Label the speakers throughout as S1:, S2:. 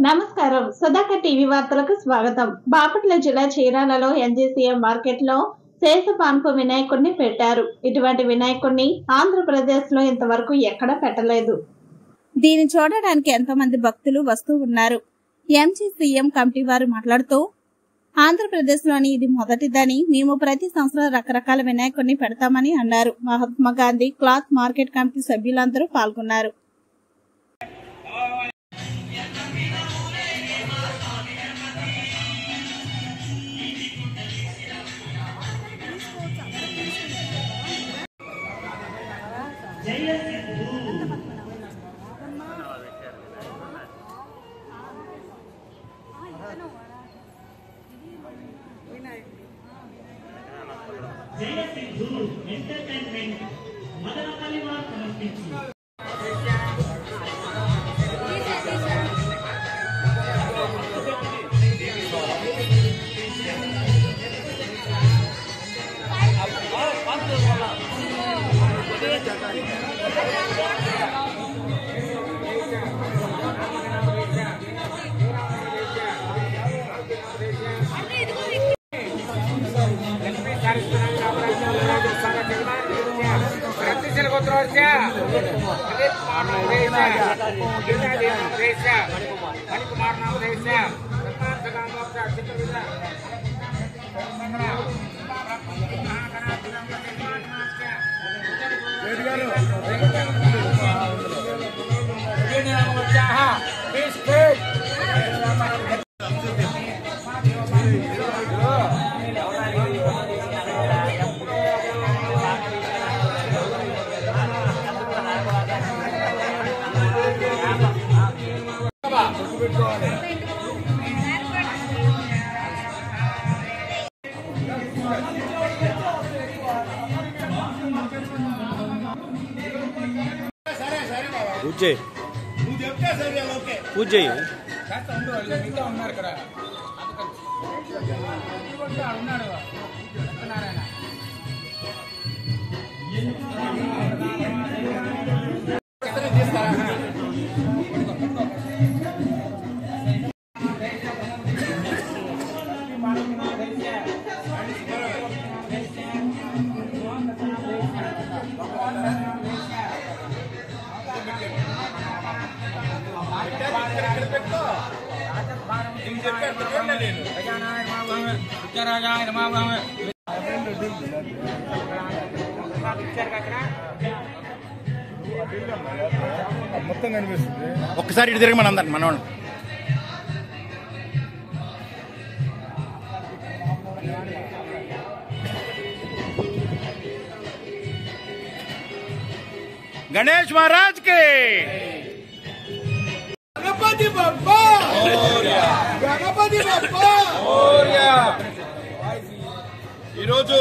S1: నమస్కారం. సుధాకర్ టీవీ వార్తలకు స్వాగతం. బాపట్ల జిల్లా చీరాలలో ఎన్జీసీఎం మార్కెట్ లో శేషపాన్పు వినాయకుడిని పెట్టారు. ఇటువంటి వినాయకుడిని ఆంధ్రప్రదేశ్ లో ఇంతవరకు ఎక్కడా పెట్టలేదు. దీన్ని చూడడానికి ఎంతో మంది భక్తులు వస్తూ ఉన్నారు. ఎంజీసీఎం కమిటీ వారు మాట్లాడుతూ ఆంధ్రప్రదేశ్ లోని ఇది మొదటిదని, మేము ప్రతి సంవత్సరం రకరకాల వినాయకుడిని పెడతామని అన్నారు. Mahatma Gandhi cloth market committee సభ్యులందరూ పాల్గొన్నారు.
S2: జయ సిద్ధు ఎంటర్టైన్మెంట్ మదనపల్లి వారు సమర్పించు
S3: పూజ
S4: మొత్తం కనిపిస్తుంది.
S3: ఒక్కసారి ఇటు తిరగమని అందరు మనవాళ్ళు. గణేష్ మహారాజ్ కి
S4: గణపతి బప్పా, గణపతి బప్పా.
S3: ఈరోజు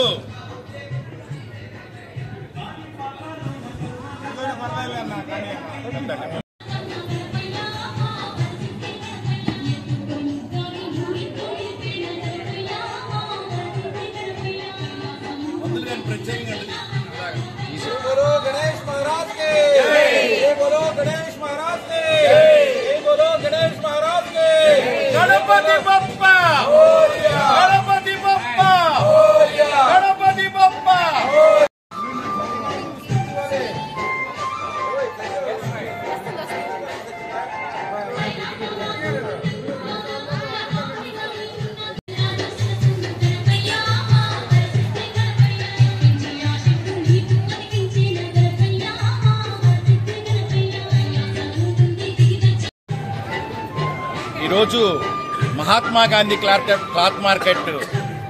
S4: बोलो गणेश महाराज के जय, बोलो गणेश महाराज के जय, बोलो गणेश महाराज के
S3: గణపతి బప్పా, గణపతి బప్పా, గణపతి బప్పా. ఈరోజు మహాత్మా గాంధీ క్లాత్ మార్కెట్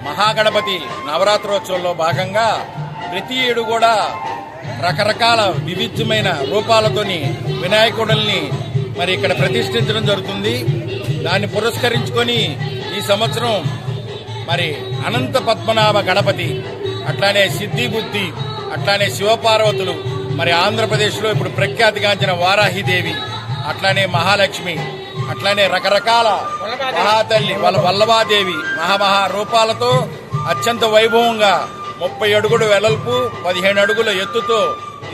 S3: మహాగణపతి నవరాత్రోత్సవంలో భాగంగా ప్రతి ఏడు కూడా రకరకాల వివిధమైన రూపాలతోని వినాయకుడుల్ని మరి ఇక్కడ ప్రతిష్ఠించడం జరుగుతుంది. దాన్ని పురస్కరించుకొని ఈ సంవత్సరం మరి అనంత పద్మనాభ గణపతి, అట్లానే సిద్ధి బుద్ధి, అట్లానే శివపార్వతులు, మరి ఆంధ్రప్రదేశ్లో ఇప్పుడు ప్రఖ్యాతిగాంచిన వారాహిదేవి, అట్లానే మహాలక్ష్మి, అట్లానే రకరకాల మహాతల్లి వాళ్ళ వల్లభాదేవి మహామహా రూపాలతో అత్యంత వైభవంగా 30 అడుగుల వెడల్పు 15 అడుగుల ఎత్తుతో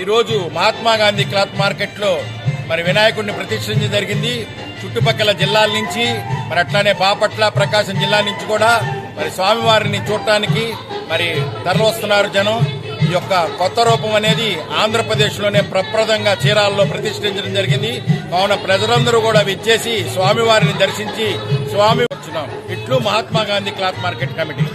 S3: ఈరోజు మహాత్మా గాంధీ క్లాత్ మార్కెట్ లో మరి వినాయకుడిని ప్రతిష్ఠించడం జరిగింది. చుట్టుపక్కల జిల్లాల నుంచి మరి అట్లానే బాపట్ల ప్రకాశం జిల్లా నుంచి కూడా మరి స్వామివారిని చూడటానికి మరి తరలివస్తున్నారు జనం. ఈ యొక్క కొత్త రూపం అనేది ఆంధ్రప్రదేశ్లోనే ప్రప్రదంగా చీరాలలో ప్రతిష్ఠించడం జరిగింది. కావున ప్రజలందరూ కూడా విచ్చేసి స్వామివారిని దర్శించి స్వామి వచ్చినాం. ఇట్లు Mahatma Gandhi cloth market committee.